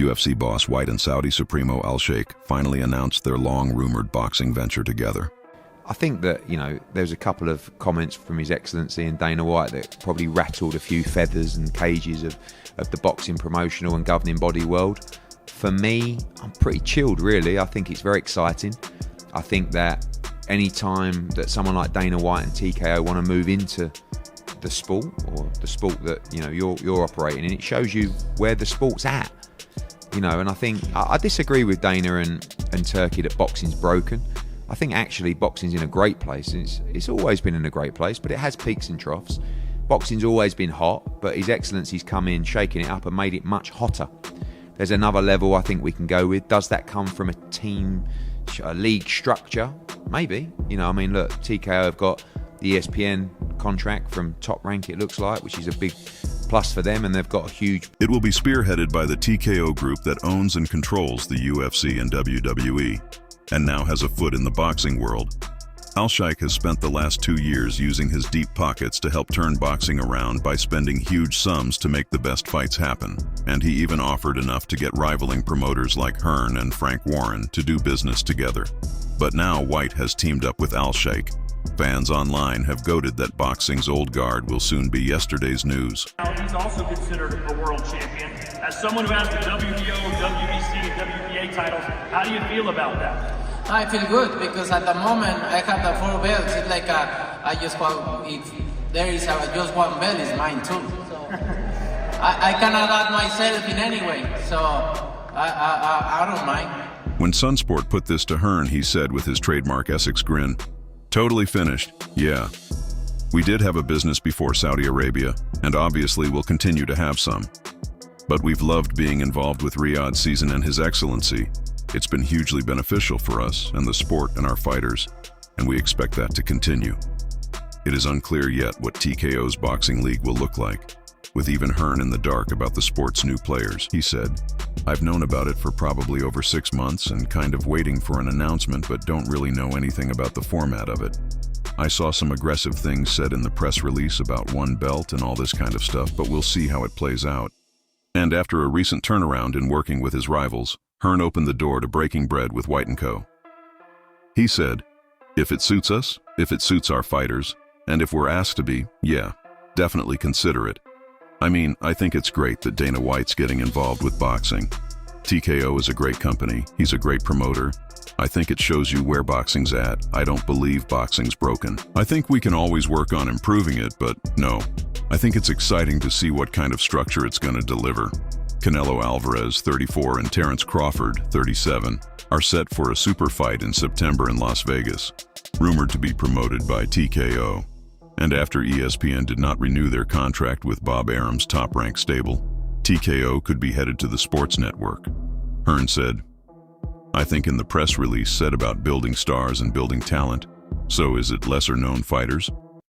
UFC boss White and Saudi Supremo Alsheikh finally announced their long-rumored boxing venture together. I think that, there's a couple of comments from His Excellency and Dana White that probably rattled a few feathers and cages of the boxing promotional and governing body world. For me, I'm pretty chilled, really. I think it's very exciting. I think that any time that someone like Dana White and TKO want to move into the sport, or the sport that you're operating in, it shows you where the sport's at. And I think I disagree with Dana and Turkey that boxing's broken. I think actually boxing's in a great place. It's always been in a great place, but it has peaks and troughs. Boxing's always been hot, but His Excellency's come in, shaking it up and made it much hotter. There's another level I think we can go with. Does that come from a league structure? Maybe. Look, TKO have got the ESPN contract from Top Rank, it looks like, which is a big plus for them, and they've got a huge... It will be spearheaded by the TKO group that owns and controls the UFC and WWE, and now has a foot in the boxing world. Alsheikh has spent the last 2 years using his deep pockets to help turn boxing around by spending huge sums to make the best fights happen, and he even offered enough to get rivaling promoters like Hearn and Frank Warren to do business together. But now White has teamed up with Alsheikh. Fans online have goaded that boxing's old guard will soon be yesterday's news. He's also considered a world champion. As someone who has the WBO, WBC, and WBA titles, how do you feel about that? I feel good because at the moment I have the 4 belts. It's like I just want, if there is just one belt, it's mine too. So I cannot add myself in any way, so I don't mind. When Sunsport put this to Hearn, he said with his trademark Essex grin, "Totally finished, yeah. We did have a business before Saudi Arabia, and obviously we'll continue to have some. But we've loved being involved with Riyadh season and His Excellency. It's been hugely beneficial for us and the sport and our fighters, and we expect that to continue. It is unclear yet what TKO's boxing league will look like, with even Hearn in the dark about the sport's new players," he said. "I've known about it for probably over 6 months and kind of waiting for an announcement, but don't really know anything about the format of it. I saw some aggressive things said in the press release about one belt and all this kind of stuff, but we'll see how it plays out." And after a recent turnaround in working with his rivals, Hearn opened the door to breaking bread with White & Co. He said, "If it suits us, if it suits our fighters, and if we're asked to be, yeah, definitely consider it. I think it's great that Dana White's getting involved with boxing. TKO is a great company, he's a great promoter. I think it shows you where boxing's at. I don't believe boxing's broken. I think we can always work on improving it, but no. I think it's exciting to see what kind of structure it's going to deliver." Canelo Alvarez, 34, and Terence Crawford, 37, are set for a super fight in September in Las Vegas, rumored to be promoted by TKO. And after ESPN did not renew their contract with Bob Arum's Top Rank stable, TKO could be headed to the sports network. Hearn said, "I think in the press release said about building stars and building talent, so is it lesser-known fighters?